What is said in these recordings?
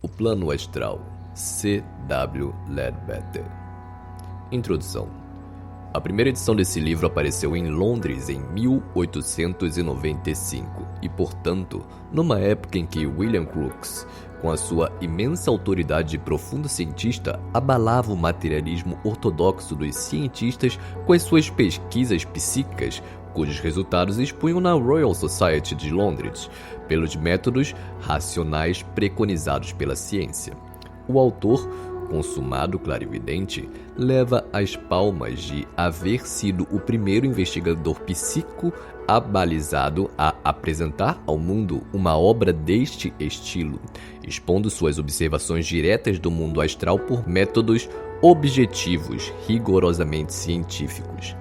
O Plano Astral, C.W. Ledbetter. Introdução. A primeira edição desse livro apareceu em Londres em 1895 e, portanto, numa época em que William Crookes, com a sua imensa autoridade de profundo cientista, abalava o materialismo ortodoxo dos cientistas com as suas pesquisas psíquicas, cujos resultados expunham na Royal Society de Londres, pelos métodos racionais preconizados pela ciência. O autor, consumado clarividente, leva as palmas de haver sido o primeiro investigador psíquico abalizado a apresentar ao mundo uma obra deste estilo, expondo suas observações diretas do mundo astral por métodos objetivos, rigorosamente científicos.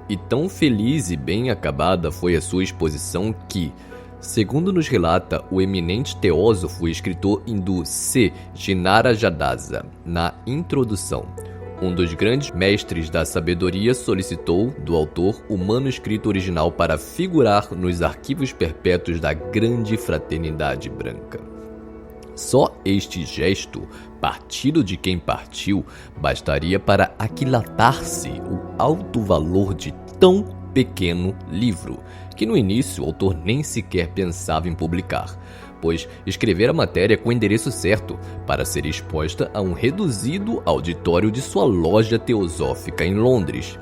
E tão feliz e bem acabada foi a sua exposição que, segundo nos relata o eminente teósofo e escritor hindu C. Gnanajadasa, na introdução, um dos grandes mestres da sabedoria solicitou do autor o manuscrito original para figurar nos arquivos perpétuos da grande fraternidade branca. Só este gesto, partido de quem partiu, bastaria para aquilatar-se o alto valor de tão pequeno livro, que no início o autor nem sequer pensava em publicar, pois escrevera a matéria com o endereço certo para ser exposta a um reduzido auditório de sua loja teosófica em Londres.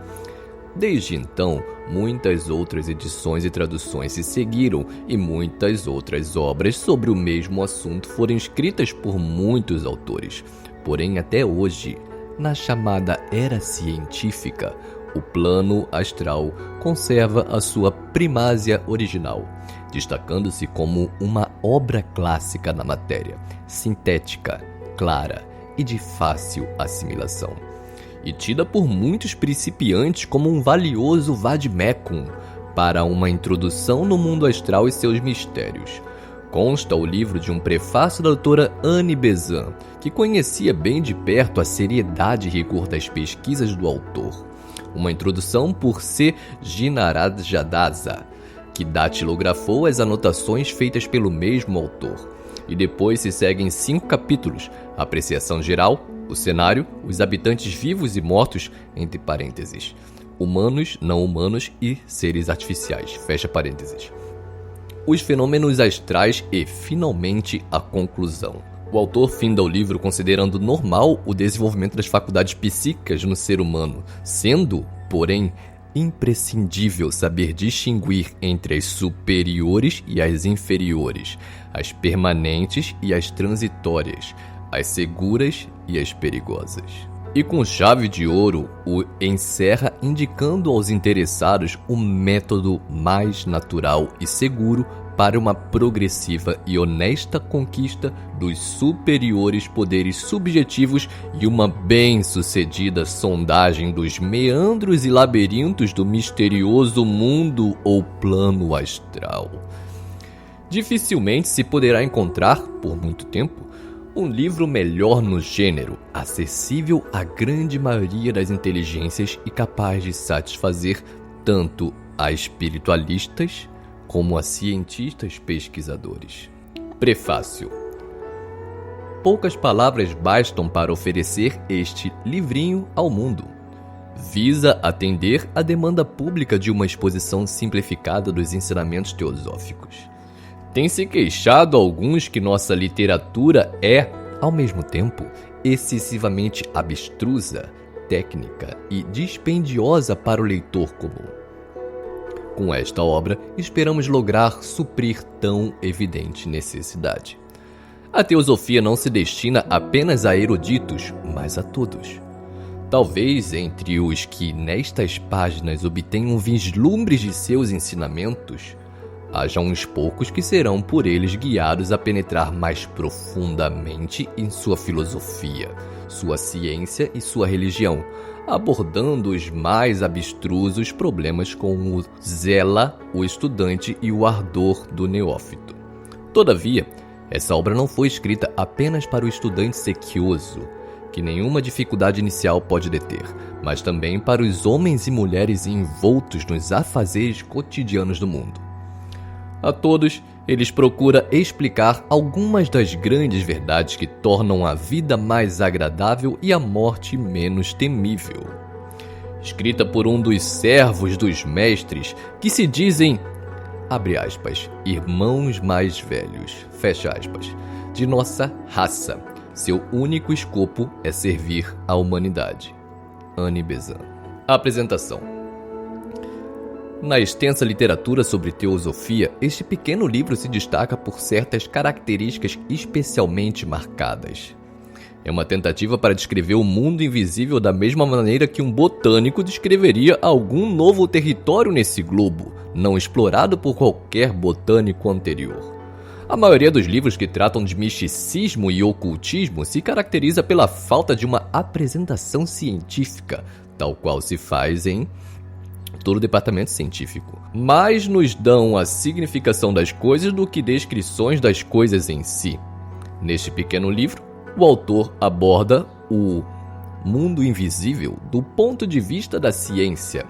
Desde então, muitas outras edições e traduções se seguiram e muitas outras obras sobre o mesmo assunto foram escritas por muitos autores. Porém, até hoje, na chamada Era Científica, o Plano Astral conserva a sua primácia original, destacando-se como uma obra clássica na matéria, sintética, clara e de fácil assimilação, e tida por muitos principiantes como um valioso vade-mecum para uma introdução no mundo astral e seus mistérios. Consta o livro de um prefácio da doutora Anne Besant, que conhecia bem de perto a seriedade e rigor das pesquisas do autor. Uma introdução por C. Gnanajadasa, que datilografou as anotações feitas pelo mesmo autor. E depois se seguem 5 capítulos: apreciação geral, o cenário, os habitantes vivos e mortos, entre parênteses, humanos, não humanos e seres artificiais, fecha parênteses, os fenômenos astrais e, finalmente, a conclusão. O autor finda o livro considerando normal o desenvolvimento das faculdades psíquicas no ser humano, sendo, porém, imprescindível saber distinguir entre as superiores e as inferiores, as permanentes e as transitórias, as seguras e as perigosas. E com chave de ouro o encerra indicando aos interessados o método mais natural e seguro para uma progressiva e honesta conquista dos superiores poderes subjetivos e uma bem-sucedida sondagem dos meandros e labirintos do misterioso mundo ou plano astral. Dificilmente se poderá encontrar, por muito tempo, um livro melhor no gênero, acessível à grande maioria das inteligências e capaz de satisfazer tanto a espiritualistas como a cientistas pesquisadores. Prefácio. Poucas palavras bastam para oferecer este livrinho ao mundo. Visa atender à demanda pública de uma exposição simplificada dos ensinamentos teosóficos. Tem-se queixado alguns que nossa literatura é, ao mesmo tempo, excessivamente abstrusa, técnica e dispendiosa para o leitor comum. Com esta obra, esperamos lograr suprir tão evidente necessidade. A teosofia não se destina apenas a eruditos, mas a todos. Talvez entre os que nestas páginas obtenham vislumbres de seus ensinamentos, haja uns poucos que serão por eles guiados a penetrar mais profundamente em sua filosofia, sua ciência e sua religião, abordando os mais abstrusos problemas com o zela, o estudante e o ardor do neófito. Todavia, essa obra não foi escrita apenas para o estudante sequioso, que nenhuma dificuldade inicial pode deter, mas também para os homens e mulheres envoltos nos afazeres cotidianos do mundo. A todos Eles procuram explicar algumas das grandes verdades que tornam a vida mais agradável e a morte menos temível. Escrita por um dos servos dos mestres que se dizem, abre aspas, irmãos mais velhos, fecha aspas, de nossa raça. Seu único escopo é servir à humanidade. Annie Besant. Apresentação. Na extensa literatura sobre teosofia, este pequeno livro se destaca por certas características especialmente marcadas. É uma tentativa para descrever o mundo invisível da mesma maneira que um botânico descreveria algum novo território nesse globo, não explorado por qualquer botânico anterior. A maioria dos livros que tratam de misticismo e ocultismo se caracteriza pela falta de uma apresentação científica, tal qual se faz em todo o departamento científico. Mais nos dão a significação das coisas do que descrições das coisas em si. Neste pequeno livro, o autor aborda o mundo invisível do ponto de vista da ciência.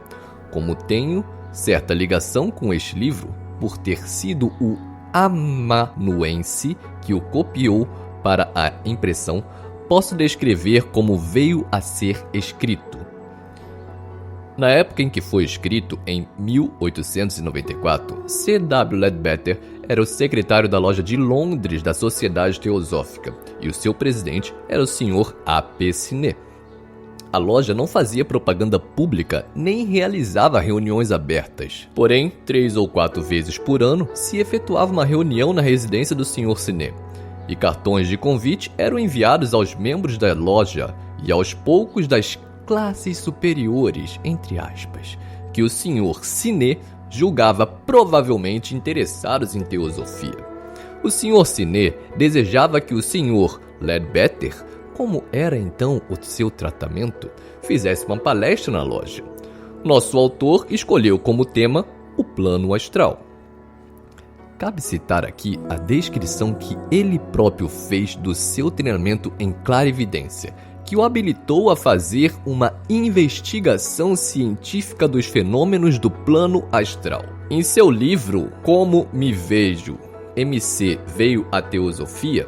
Como tenho certa ligação com este livro, por ter sido o amanuense que o copiou para a impressão, posso descrever como veio a ser escrito. Na época em que foi escrito, em 1894, C.W. Leadbeater era o secretário da loja de Londres da Sociedade Teosófica e o seu presidente era o Sr. A.P. Siné. A loja não fazia propaganda pública nem realizava reuniões abertas. Porém, 3 ou 4 vezes por ano se efetuava uma reunião na residência do Sr. Siné, e cartões de convite eram enviados aos membros da loja e aos poucos das classes superiores, entre aspas, que o Sr. Siné julgava provavelmente interessados em teosofia. O Sr. Siné desejava que o Sr. Leadbeater, como era então o seu tratamento, fizesse uma palestra na loja. Nosso autor escolheu como tema o plano astral. Cabe citar aqui a descrição que ele próprio fez do seu treinamento em clarividência, que o habilitou a fazer uma investigação científica dos fenômenos do plano astral. Em seu livro Como Me Vejo, MC Veio a Teosofia,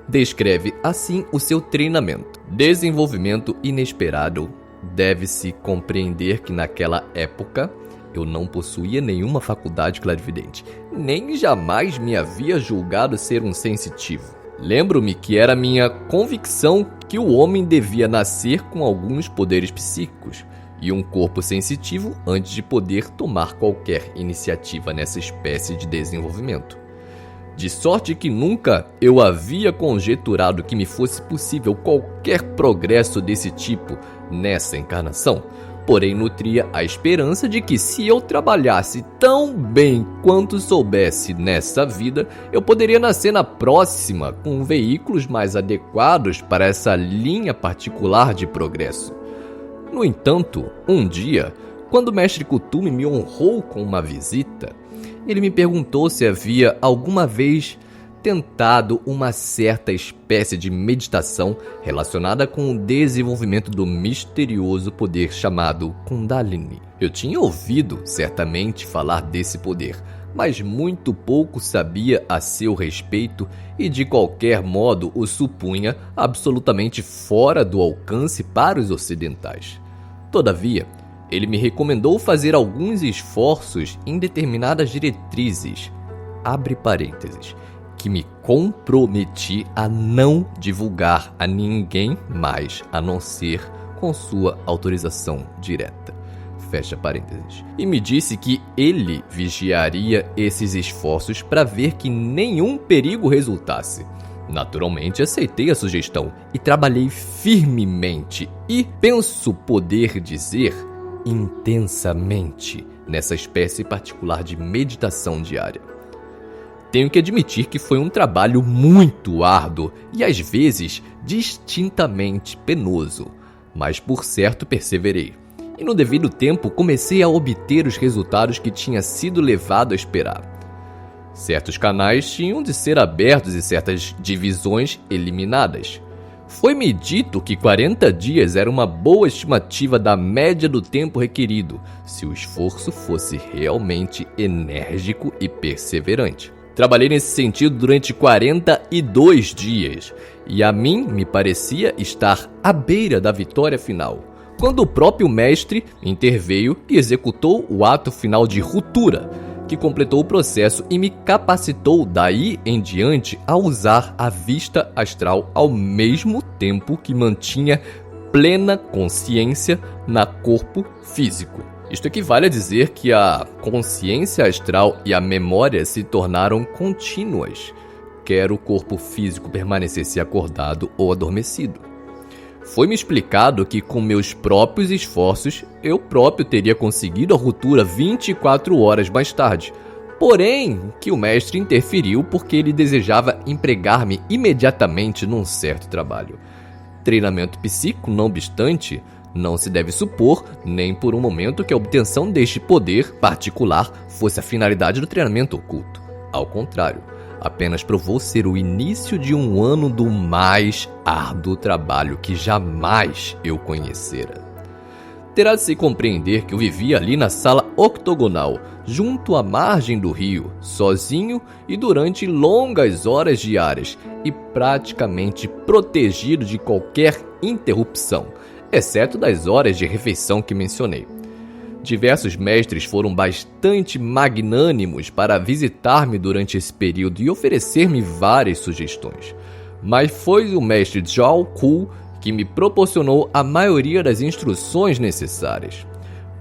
descreve assim o seu treinamento. Desenvolvimento inesperado. Deve-se compreender que naquela época eu não possuía nenhuma faculdade clarividente, nem jamais me havia julgado ser um sensitivo. Lembro-me que era minha convicção que o homem devia nascer com alguns poderes psíquicos e um corpo sensitivo antes de poder tomar qualquer iniciativa nessa espécie de desenvolvimento. De sorte que nunca eu havia conjeturado que me fosse possível qualquer progresso desse tipo nessa encarnação, porém nutria a esperança de que se eu trabalhasse tão bem quanto soubesse nessa vida, eu poderia nascer na próxima com veículos mais adequados para essa linha particular de progresso. No entanto, um dia, quando o mestre Kuthumi me honrou com uma visita, ele me perguntou se havia alguma vez tentado uma certa espécie de meditação relacionada com o desenvolvimento do misterioso poder chamado Kundalini. Eu tinha ouvido, certamente, falar desse poder, mas muito pouco sabia a seu respeito e, de qualquer modo, o supunha absolutamente fora do alcance para os ocidentais. Todavia, ele me recomendou fazer alguns esforços em determinadas diretrizes, abre parênteses, que me comprometi a não divulgar a ninguém mais, a não ser com sua autorização direta, fecha parênteses. E me disse que ele vigiaria esses esforços para ver que nenhum perigo resultasse. Naturalmente aceitei a sugestão e trabalhei firmemente e, penso poder dizer, intensamente nessa espécie particular de meditação diária. Tenho que admitir que foi um trabalho muito árduo e às vezes distintamente penoso, mas por certo perseverei. E no devido tempo comecei a obter os resultados que tinha sido levado a esperar. Certos canais tinham de ser abertos e certas divisões eliminadas. Foi-me dito que 40 dias era uma boa estimativa da média do tempo requerido, se o esforço fosse realmente enérgico e perseverante. Trabalhei nesse sentido durante 42 dias, e a mim me parecia estar à beira da vitória final, quando o próprio mestre interveio e executou o ato final de ruptura, que completou o processo e me capacitou daí em diante a usar a vista astral ao mesmo tempo que mantinha plena consciência na corpo físico. Isto equivale a dizer que a consciência astral e a memória se tornaram contínuas, quer o corpo físico permanecesse acordado ou adormecido. Foi-me explicado que com meus próprios esforços, eu próprio teria conseguido a ruptura 24 horas mais tarde, porém que o mestre interferiu porque ele desejava empregar-me imediatamente num certo trabalho. Treinamento psíquico, não obstante, não se deve supor, nem por um momento, que a obtenção deste poder particular fosse a finalidade do treinamento oculto. Ao contrário, apenas provou ser o início de um ano do mais árduo trabalho que jamais eu conhecera. Terá de se compreender que eu vivia ali na sala octogonal, junto à margem do rio, sozinho e durante longas horas diárias, e praticamente protegido de qualquer interrupção, exceto das horas de refeição que mencionei. Diversos mestres foram bastante magnânimos para visitar-me durante esse período e oferecer-me várias sugestões. Mas foi o mestre Zhao Ku que me proporcionou a maioria das instruções necessárias.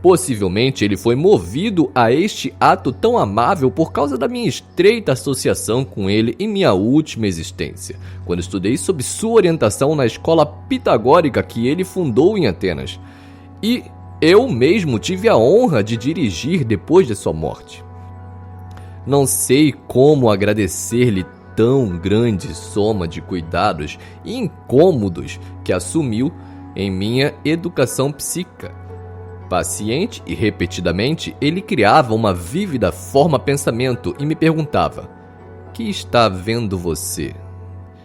Possivelmente ele foi movido a este ato tão amável por causa da minha estreita associação com ele em minha última existência, quando estudei sob sua orientação na escola pitagórica que ele fundou em Atenas. E eu mesmo tive a honra de dirigir depois de sua morte. Não sei como agradecer-lhe tão grande soma de cuidados e incômodos que assumiu em minha educação psíquica. Paciente e repetidamente, ele criava uma vívida forma-pensamento e me perguntava: "Que está vendo você?"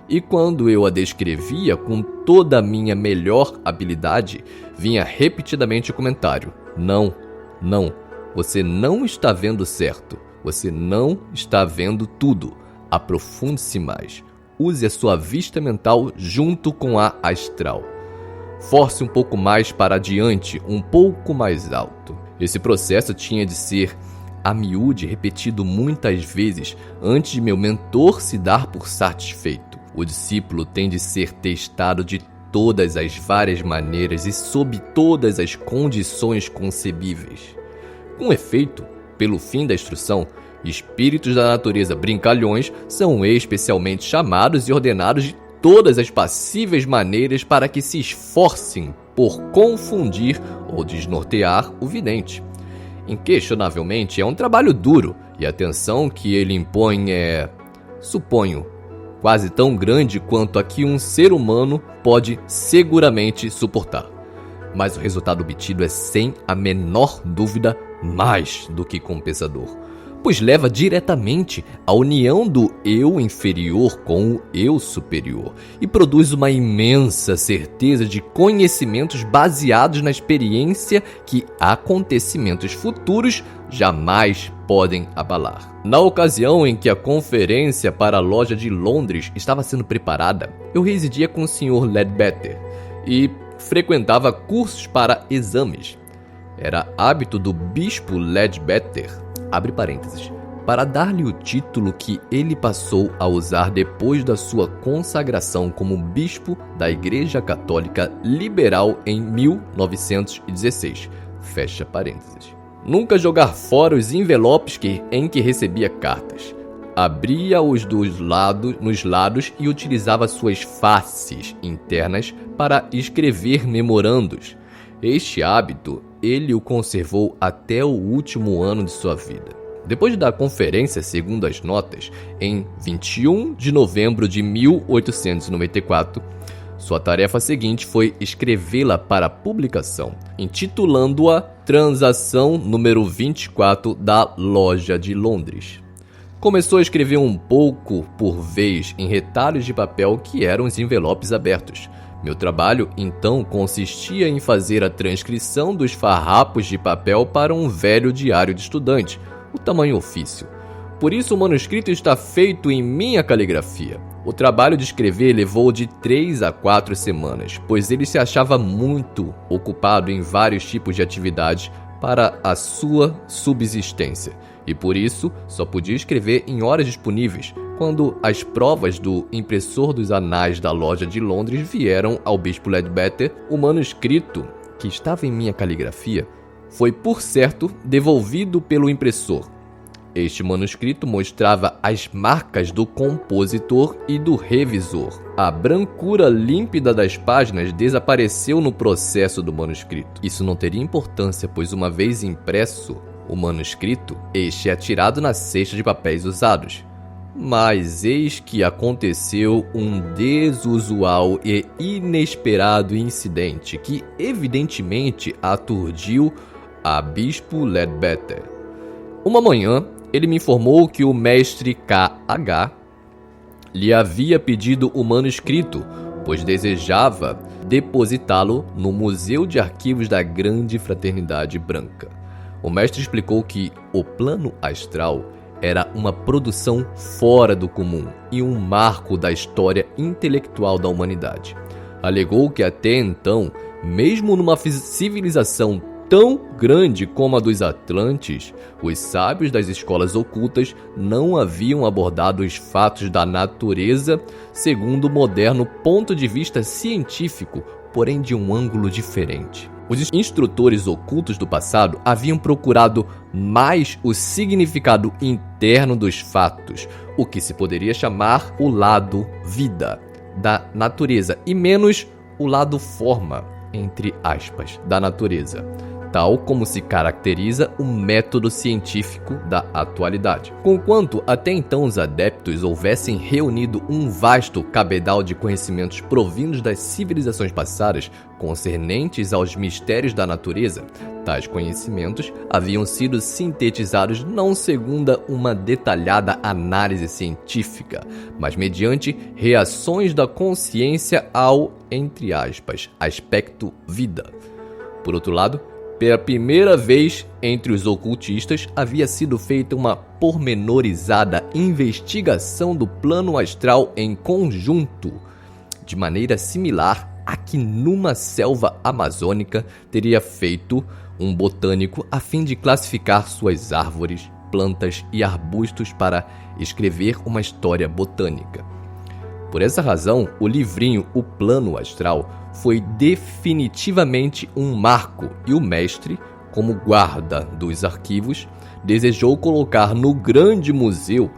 E quando eu a descrevia com toda a minha melhor habilidade, vinha repetidamente o comentário: "Não, você não está vendo certo, você não está vendo tudo. Aprofunde-se mais, use a sua vista mental junto com a astral. Force um pouco mais para adiante, um pouco mais alto." Esse processo tinha de ser a miúde repetido muitas vezes antes de meu mentor se dar por satisfeito. O discípulo tem de ser testado de todas as várias maneiras e sob todas as condições concebíveis. Com efeito, pelo fim da instrução, espíritos da natureza brincalhões são especialmente chamados e ordenados de todas as passíveis maneiras para que se esforcem por confundir ou desnortear o vidente. Inquestionavelmente é um trabalho duro e a tensão que ele impõe é, suponho, quase tão grande quanto a que um ser humano pode seguramente suportar. Mas o resultado obtido é sem a menor dúvida mais do que compensador, pois leva diretamente à união do eu inferior com o eu superior e produz uma imensa certeza de conhecimentos baseados na experiência que acontecimentos futuros jamais podem abalar. Na ocasião em que a conferência para a loja de Londres estava sendo preparada, eu residia com o Sr. Ledbetter e frequentava cursos para exames. Era hábito do bispo Ledbetter, abre parênteses, para dar-lhe o título que ele passou a usar depois da sua consagração como bispo da Igreja Católica Liberal em 1916, fecha parênteses. Nunca jogar fora os envelopes em que recebia cartas. Abria-os nos lados e utilizava suas faces internas para escrever memorandos. Este hábito ele o conservou até o último ano de sua vida. Depois da conferência, segundo as notas, em 21 de novembro de 1894, sua tarefa seguinte foi escrevê-la para publicação, intitulando-a Transação número 24 da Loja de Londres. Começou a escrever um pouco por vez em retalhos de papel que eram os envelopes abertos. Meu trabalho, então, consistia em fazer a transcrição dos farrapos de papel para um velho diário de estudante, o tamanho ofício. Por isso o manuscrito está feito em minha caligrafia. O trabalho de escrever levou de 3 a 4 semanas, pois ele se achava muito ocupado em vários tipos de atividades para a sua subsistência, e por isso só podia escrever em horas disponíveis. Quando as provas do impressor dos anais da loja de Londres vieram ao bispo Leadbeater, o manuscrito, que estava em minha caligrafia, foi por certo devolvido pelo impressor. Este manuscrito mostrava as marcas do compositor e do revisor. A brancura límpida das páginas desapareceu no processo do manuscrito. Isso não teria importância, pois uma vez impresso o manuscrito, este é atirado na cesta de papéis usados. Mas eis que aconteceu um desusual e inesperado incidente que evidentemente aturdiu a bispo Leadbeater. Uma manhã, ele me informou que o mestre K.H. lhe havia pedido o manuscrito, pois desejava depositá-lo no Museu de Arquivos da Grande Fraternidade Branca. O mestre explicou que o plano astral era uma produção fora do comum e um marco da história intelectual da humanidade. Alegou que até então, mesmo numa civilização tão grande como a dos Atlantes, os sábios das escolas ocultas não haviam abordado os fatos da natureza segundo o moderno ponto de vista científico, porém de um ângulo diferente. Os instrutores ocultos do passado haviam procurado mais o significado interno dos fatos, o que se poderia chamar o lado vida da natureza, e menos o lado forma, entre aspas, da natureza, tal como se caracteriza o método científico da atualidade. Conquanto até então os adeptos houvessem reunido um vasto cabedal de conhecimentos provindos das civilizações passadas concernentes aos mistérios da natureza, tais conhecimentos haviam sido sintetizados não segundo uma detalhada análise científica, mas mediante reações da consciência ao, entre aspas, aspecto vida. Por outro lado, pela primeira vez entre os ocultistas, havia sido feita uma pormenorizada investigação do plano astral em conjunto, de maneira similar a que numa selva amazônica teria feito um botânico a fim de classificar suas árvores, plantas e arbustos para escrever uma história botânica. Por essa razão, o livrinho O Plano Astral foi definitivamente um marco e o mestre, como guarda dos arquivos, desejou colocar no grande museu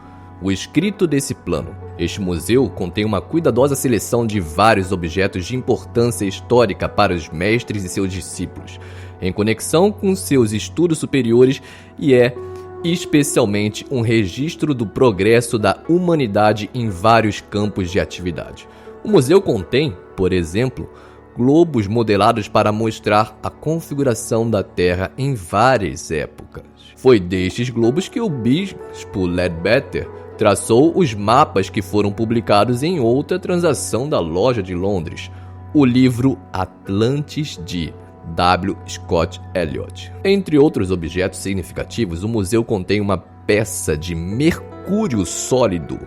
o escrito desse plano. Este museu contém uma cuidadosa seleção de vários objetos de importância histórica para os mestres e seus discípulos, em conexão com seus estudos superiores, e é especialmente um registro do progresso da humanidade em vários campos de atividade. O museu contém, por exemplo, globos modelados para mostrar a configuração da Terra em várias épocas. Foi destes globos que o bispo Leadbeater traçou os mapas que foram publicados em outra transação da loja de Londres, o livro Atlantis de W. Scott Elliot. Entre outros objetos significativos, o museu contém uma peça de mercúrio sólido,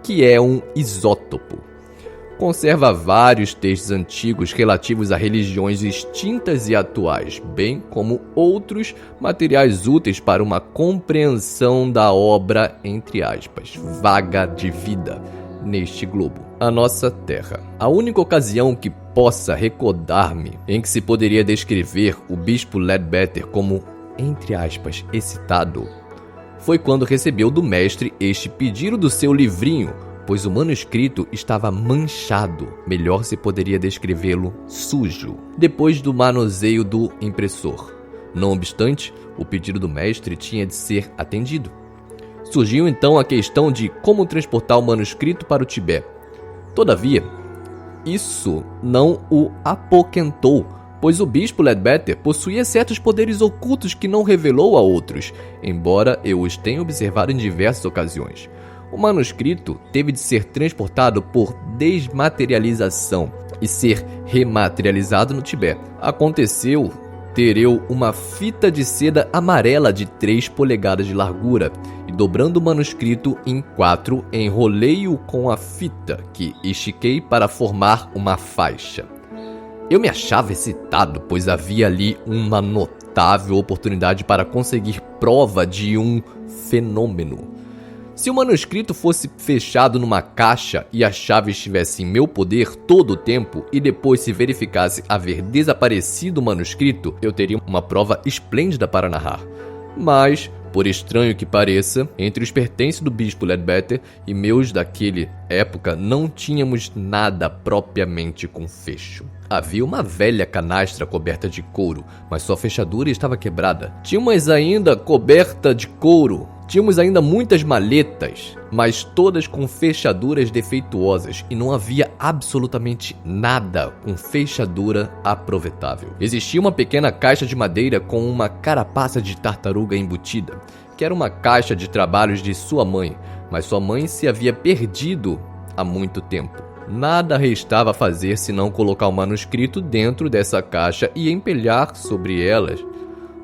que é um isótopo. Conserva vários textos antigos relativos a religiões extintas e atuais, bem como outros materiais úteis para uma compreensão da obra, entre aspas, vaga de vida neste globo, a nossa Terra. A única ocasião que possa recordar-me em que se poderia descrever o bispo Leadbeater como, entre aspas, excitado, foi quando recebeu do mestre este pedido do seu livrinho, pois o manuscrito estava manchado, melhor se poderia descrevê-lo sujo, depois do manuseio do impressor. Não obstante, o pedido do mestre tinha de ser atendido. Surgiu então a questão de como transportar o manuscrito para o Tibete. Todavia, isso não o apoquentou, pois o bispo Leadbeater possuía certos poderes ocultos que não revelou a outros, embora eu os tenha observado em diversas ocasiões. O manuscrito teve de ser transportado por desmaterialização e ser rematerializado no Tibete. Aconteceu ter eu uma fita de seda amarela de 3 polegadas de largura e, dobrando o manuscrito em 4, enrolei-o com a fita que estiquei para formar uma faixa. Eu me achava excitado, pois havia ali uma notável oportunidade para conseguir prova de um fenômeno. Se o manuscrito fosse fechado numa caixa e a chave estivesse em meu poder todo o tempo e depois se verificasse haver desaparecido o manuscrito, eu teria uma prova esplêndida para narrar. Mas, por estranho que pareça, entre os pertences do Bispo Leadbeater e meus daquela época não tínhamos nada propriamente com fecho. Havia uma velha canastra coberta de couro, mas sua fechadura estava quebrada. Tínhamos ainda muitas maletas, mas todas com fechaduras defeituosas, e não havia absolutamente nada com fechadura aproveitável. Existia uma pequena caixa de madeira com uma carapaça de tartaruga embutida, que era uma caixa de trabalhos de sua mãe, mas sua mãe se havia perdido há muito tempo. Nada restava fazer senão colocar o manuscrito dentro dessa caixa e empilhar sobre elas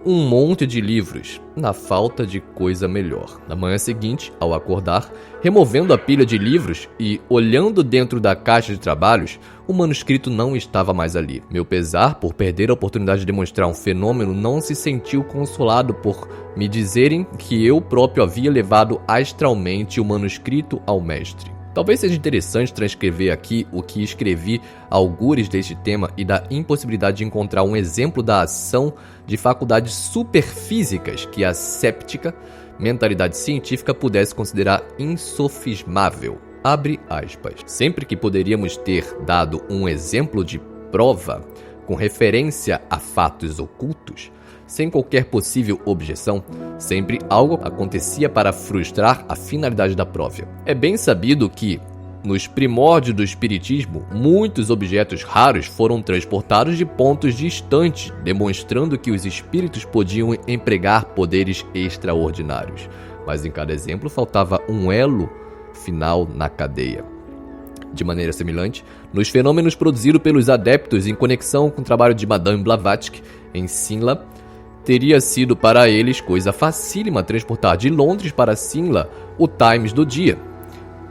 um monte de livros, na falta de coisa melhor. Na manhã seguinte, ao acordar, removendo a pilha de livros e olhando dentro da caixa de trabalhos, o manuscrito não estava mais ali. Meu pesar por perder a oportunidade de demonstrar um fenômeno não se sentiu consolado por me dizerem que eu próprio havia levado astralmente o manuscrito ao mestre. Talvez seja interessante transcrever aqui o que escrevi algures deste tema e da impossibilidade de encontrar um exemplo da ação de faculdades superfísicas que a séptica mentalidade científica pudesse considerar insofismável. Abre aspas. Sempre que poderíamos ter dado um exemplo de prova com referência a fatos ocultos, sem qualquer possível objeção, sempre algo acontecia para frustrar a finalidade da prova. É bem sabido que, nos primórdios do espiritismo, muitos objetos raros foram transportados de pontos distantes, demonstrando que os espíritos podiam empregar poderes extraordinários. Mas em cada exemplo faltava um elo final na cadeia. De maneira semelhante, nos fenômenos produzidos pelos adeptos em conexão com o trabalho de Madame Blavatsky em Simla, teria sido para eles coisa facílima transportar de Londres para Simla o Times do dia,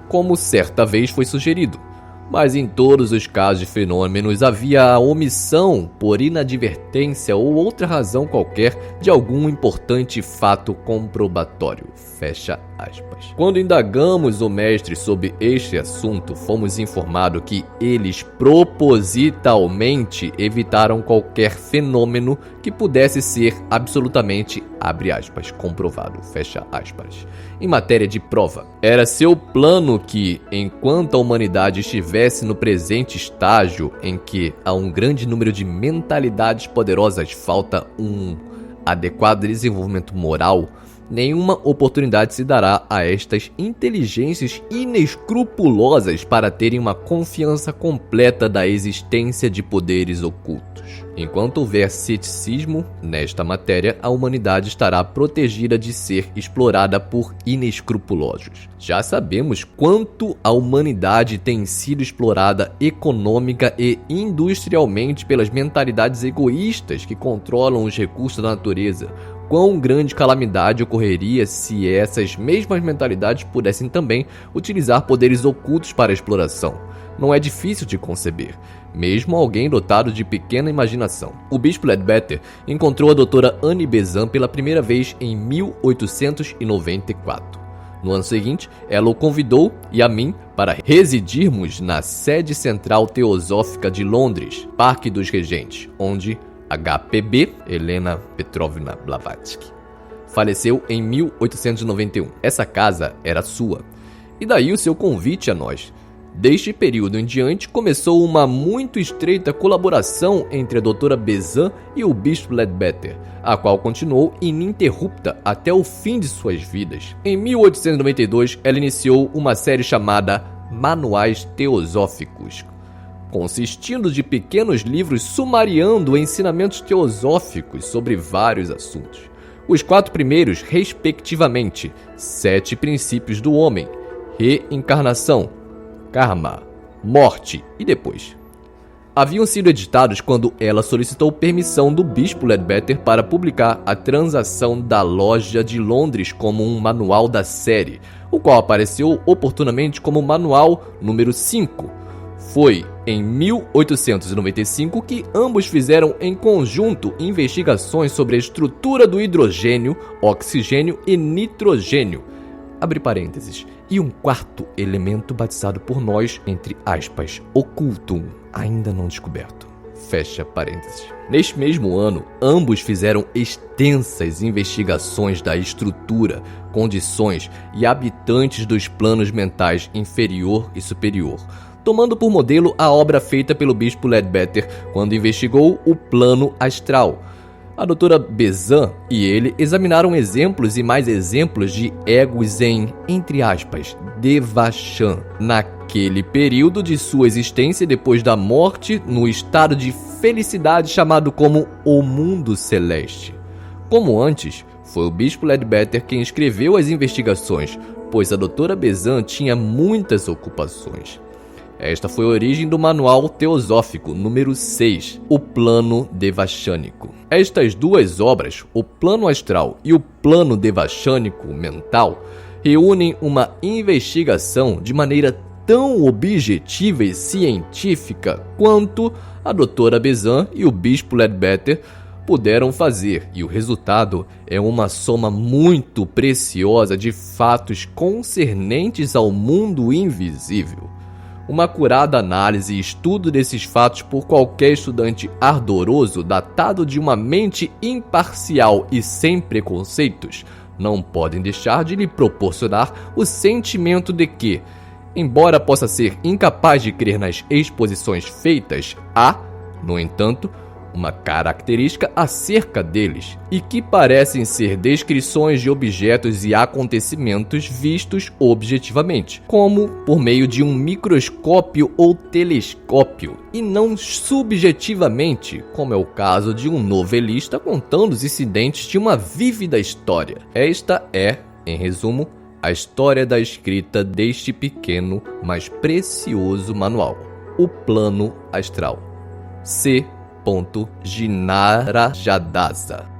como certa vez foi sugerido. Mas em todos os casos de fenômenos havia a omissão por inadvertência ou outra razão qualquer de algum importante fato comprobatório. Fecha aspas. Quando indagamos o mestre sobre este assunto, fomos informados que eles propositalmente evitaram qualquer fenômeno que pudesse ser absolutamente, abre aspas, comprovado, fecha aspas. Em matéria de prova, era seu plano que, enquanto a humanidade estivesse no presente estágio em que a um grande número de mentalidades poderosas falta um adequado desenvolvimento moral, nenhuma oportunidade se dará a estas inteligências inescrupulosas para terem uma confiança completa da existência de poderes ocultos. Enquanto houver ceticismo nesta matéria, a humanidade estará protegida de ser explorada por inescrupulosos. Já sabemos quanto a humanidade tem sido explorada econômica e industrialmente pelas mentalidades egoístas que controlam os recursos da natureza. Quão grande calamidade ocorreria se essas mesmas mentalidades pudessem também utilizar poderes ocultos para a exploração. Não é difícil de conceber, mesmo alguém dotado de pequena imaginação. O Bispo Leadbeater encontrou a doutora Anne Besant pela primeira vez em 1894. No ano seguinte, ela o convidou e a mim para residirmos na sede central teosófica de Londres, Parque dos Regentes, onde HPB, Helena Petrovna Blavatsky, faleceu em 1891. Essa casa era sua, e daí o seu convite a nós. Deste período em diante, começou uma muito estreita colaboração entre a doutora Besant e o Bispo Leadbeater, a qual continuou ininterrupta até o fim de suas vidas. Em 1892, ela iniciou uma série chamada Manuais Teosóficos, consistindo de pequenos livros sumariando ensinamentos teosóficos sobre vários assuntos. Os 4 primeiros, respectivamente, 7 princípios do homem, reencarnação, karma, morte e depois. haviam sido editados quando ela solicitou permissão do bispo Leadbeater para publicar a transação da loja de Londres como um manual da série, o qual apareceu oportunamente como manual número 5. Foi em 1895 que ambos fizeram em conjunto investigações sobre a estrutura do hidrogênio, oxigênio e nitrogênio, abre parênteses, e um quarto elemento batizado por nós, entre aspas, ocultum, ainda não descoberto, fecha parênteses. Neste mesmo ano, ambos fizeram extensas investigações da estrutura, condições e habitantes dos planos mentais inferior e superior, tomando por modelo a obra feita pelo bispo Leadbeater quando investigou o plano astral. A doutora Bezan e ele examinaram exemplos e mais exemplos de egos em, entre aspas, Devachan, naquele período de sua existência depois da morte, no estado de felicidade chamado como o mundo celeste. Como antes, foi o bispo Leadbeater quem escreveu as investigações, pois a doutora Bezan tinha muitas ocupações. Esta foi a origem do Manual Teosófico número 6, o Plano Devachânico. Estas duas obras, o Plano Astral e o Plano Devachânico Mental, reúnem uma investigação de maneira tão objetiva e científica quanto a doutora Bezan e o bispo Leadbeater puderam fazer, e o resultado é uma soma muito preciosa de fatos concernentes ao mundo invisível. Uma acurada análise e estudo desses fatos por qualquer estudante ardoroso, datado de uma mente imparcial e sem preconceitos, não podem deixar de lhe proporcionar o sentimento de que, embora possa ser incapaz de crer nas exposições feitas, há, no entanto, uma característica acerca deles, e que parecem ser descrições de objetos e acontecimentos vistos objetivamente, como por meio de um microscópio ou telescópio, e não subjetivamente, como é o caso de um novelista contando os incidentes de uma vívida história. Esta é, em resumo, a história da escrita deste pequeno, mas precioso manual, o Plano Astral. C. Ginarajadasa.